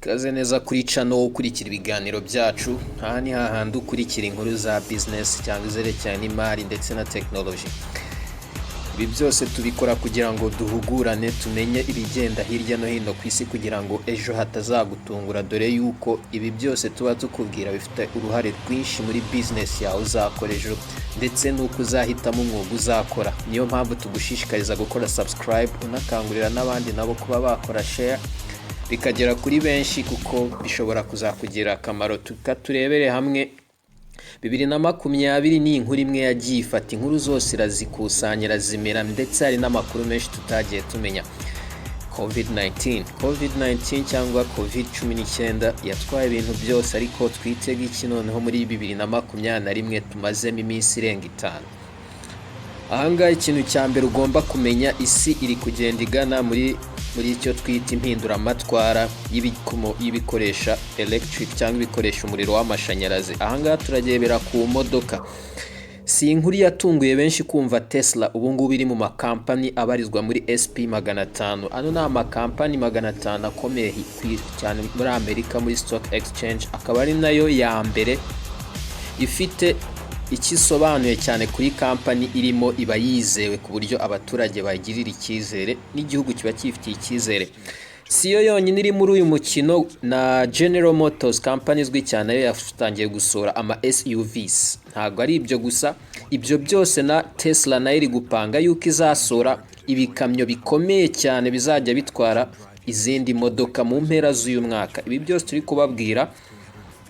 Kaze neza kuri channel ukurikira ibiganiro byacu. Aha ni hahandi ukurikira inkuru za business cyangwa izerekeranye n'imari ndetse na technology. Ibi byose tubikora kugira ngo duhugurane, tumenye ibigenda hirya no hino ku isi kugira ngo ejo hatazagutungura, dore yuko ibi byose tuba tukubwira bifite uruhare rwinshi muri business yawe uzakora ejo ndetse nuko uzahitamo umwuga uzakora. Niyo mpamvu tugushishikariza gukora subscribe, unakangurira n'abandi nabo kuba bakora share bikagera kuri benshi kuko bishobora kuzakugira akamaro. Tukaturebere hamwe 2020 ni inkuru imwe yagiye ifata inkuru zose irazikusanya zimera, ndetse hari n'amakuru menshi tutagiye tumenya. COVID-19 cyangwa COVID-19 yatwaye ibintu byose, ariko twitega iki noneho muri 2021 tumazemo iminsi irenga 5. Ahangaha ikintu cya mbere ugomba kumenya, isi iri kugenda igana muri icyo twita impinduramatwara y'ibikoresha electric cyangwa ibikoresha umuriro w'amashanyarazi. Ahangaha turagebera ku modoka. Si inkuru yatunguye benshi kumva Tesla ubu ngubu iri mu makampani abarizwa muri SP 500. Ano ni amakampani 500 akomeye cyane muri Amerika muri stock exchange, akaba ari nayo ya mbere ifite ikisobanuye cyane kuri kampani irimo, iba yizewe ku buryo abaturage bagirira icyizere n'igihugu kiba cyifitiye icyizere. Siyo yonyine iri muri uyu mukino, na General Motors company izwi cyane yo yatangiye gusora ama SUVs. Ntabwo ari ibyo gusa, ibyo byose na Tesla nayo iri gupanga yuko izasora ibikamyo bikomeye cyane bizajya bitwara izindi modoka mu mpera z'uyu mwaka. Ibi byose turi kubabwira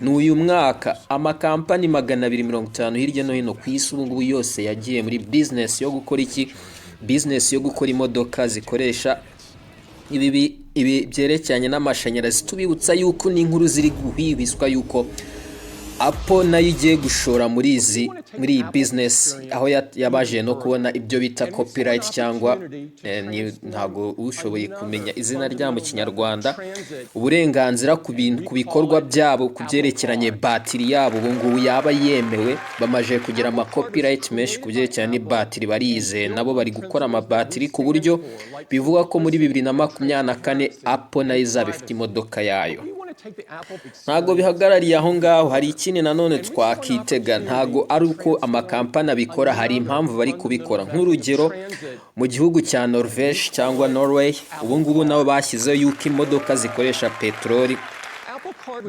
n'uyu mwaka. Amakampani 250 hirya no hino ku isi ubu ngubu yose yagiye muri business yo gukora iki? Business yo gukora imodoka zikoresha ibi byerekeranye n'amashanyarazi. Tubibutsa yuko n'inkuru ziri guhibiswa yuko Apple nayo igiye gushora muri iyi business, aho yabaje no kubona ibyo bita copyright cyangwa ntago ushoboye kumenya izina rya mu Kinyarwanda, uburenganzira ku bikorwa byabo ku byerekeranye batiri yabo. Ubu ngubu yaba yemewe, bamaje kugira ama copyright menshi ku byerekeranye n'batiri. Barize nabo bari gukora amabatiri ku buryo bivuga ko muri 2024 Apple nayo izaba ifite imodoka yayo. Ntago bihagarariye aho ngaho, hari ikindi nanone twakitega. Ntago ari uko amakampani abikora, hari impamvu bari kubikora. Nk'urugero mu gihugu cya Norvège cyangwa Norway, ubu ngubu nabo bashyizeho yuko imodoka zikoresha peteroli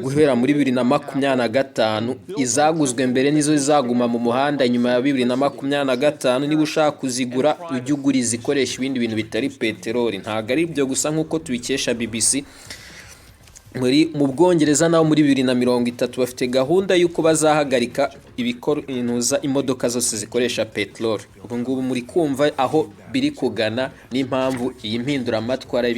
guhera muri 2025 izaguzwe mbere nizo zizaguma mu muhanda. Nyuma ya 2025 niba ushaka kuzigura ujye ugura izikoresha ibindi bintu bitari peteroli. Ntago ari ibyo gusa nk'uko tubikesha BBC. Mu Bwongereza naho muri 2030 bafite gahunda y'uko bazahagarika imodoka zose zikoresha peteroli. Ubu ngubu muri kumva aho biri kugana n'impamvu iyi mpinduramatwara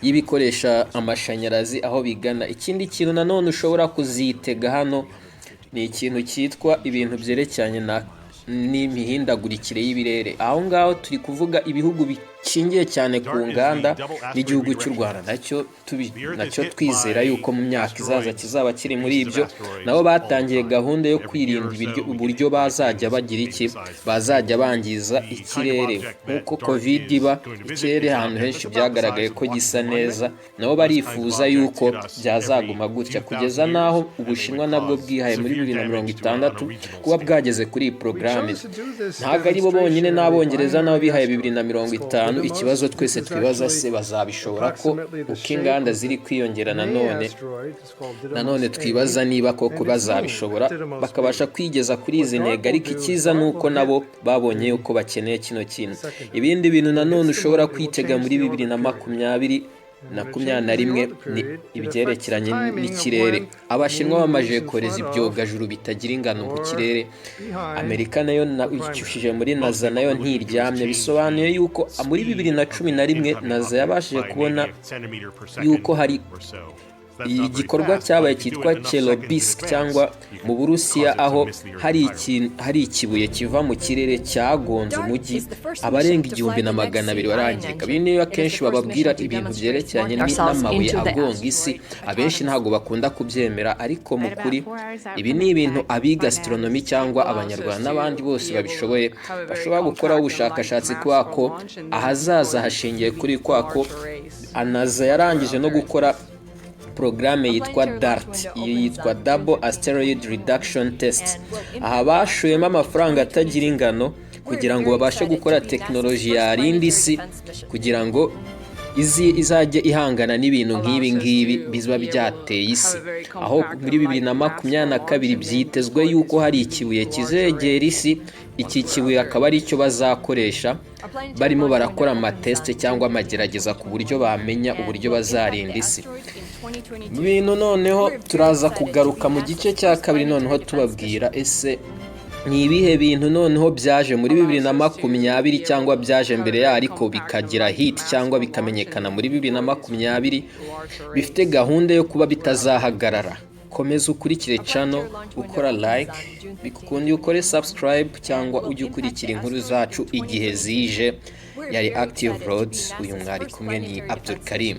y'ibikoresha amashanyarazi aho bigana. Ikindi kintu nanone ushobora kuzitega hano ni ikintu cyitwa ibintu byerekeranye n'imihindagurikire y'ibirere. Aho ngaho turi kuvuga ibihugu bikingiye cyane ku nganda, n'igihugu cy'u Rwanda nacyo twizera yuko mu myaka izaza kizaba kiri muri ibyo. Nabo batangiye gahunda yo kwirinda uburyo bazajya bagira iki, bazajya bangiza ikirere. Nk'uko covid iba, ikirere ahantu henshi byagaragaye ko gisa neza, nabo barifuza yuko byazaguma gutya kugeza naho Ubushinwa nabwo bwihaye muri 2060 kuba bwageze kuri iyi porogaramu. Ntabwo ari bo bonyine, n'Abongereza nabo bihaye 2050. Ikibazo twese twibaza, se bazabishobora ko uko inganda ziri kwiyongera? Nanone twibaza niba koko bazabishobora bakabasha kwigeza kuri izi ntego. Ariko icyiza nuko nabo babonye yuko bakeneye kino kintu. Ibindi bintu nanone ushobora kwitega muri 2021 ni ibyerekeranye n'ikirere. Abashinwa bamaje koreza ibyogajuru bitagira ingano mu kirere. Amerika nayo icyushije muri NASA nayo ntiryamye. Bisobanuye yuko muri 2011 NASA yabashije kubona yuko hari igikorwa cyabaye cyitwa Chelyabinsk cyangwa mu Burusiya, aho hari ikibuye kiva mu kirere cyagonze umujyi, abarenga 1200 barangirika. Ibi niyo akenshi bababwira ibintu byerekeranye n'amabuye agonga isi, abenshi ntabwo bakunda kubyemera, ariko mu kuri ibi ni ibintu abiga astronomy cyangwa abanyarwanda n'abandi bose babishoboye bashobora gukoraho ubushakashatsi, kubera ko ahazaza hashingiye kuri ko NASA yarangije no gukora porogaramu yitwa DART, iyo yitwa Double Asteroid Reduction Test. Aha bashoyemo amafaranga atagira ingano kugira ngo babashe gukora tekinoloji yarinda isi, kugira ngo izajye ihangana n'ibintu nk'ibi ngibi biba byateye isi. Aho muri 2022 byitezwe yuko hari ikibuye kizegera isi. Iki kibuye akaba ari cyo bazakoresha barimo barakora amateste cyangwa amagerageza ku buryo bamenya uburyo bazarinda isi. Ibintu noneho turaza kugaruka mu gice cya kabiri, noneho tubabwira ese ni ibihe bintu noneho byaje muri 2020 cyangwa byaje mbere ya ariko bikagira hit cyangwa bikamenyekana muri 2020 bifite gahunda yo kuba bitazahagarara. Komeza ukurikire channel, ukora like, bikukundi ukore subscribe cyangwa ujye ukurikira inkuru zacu igihe zije. Yari Active Roads, uyu mwari kumwe ni Abdul Karim.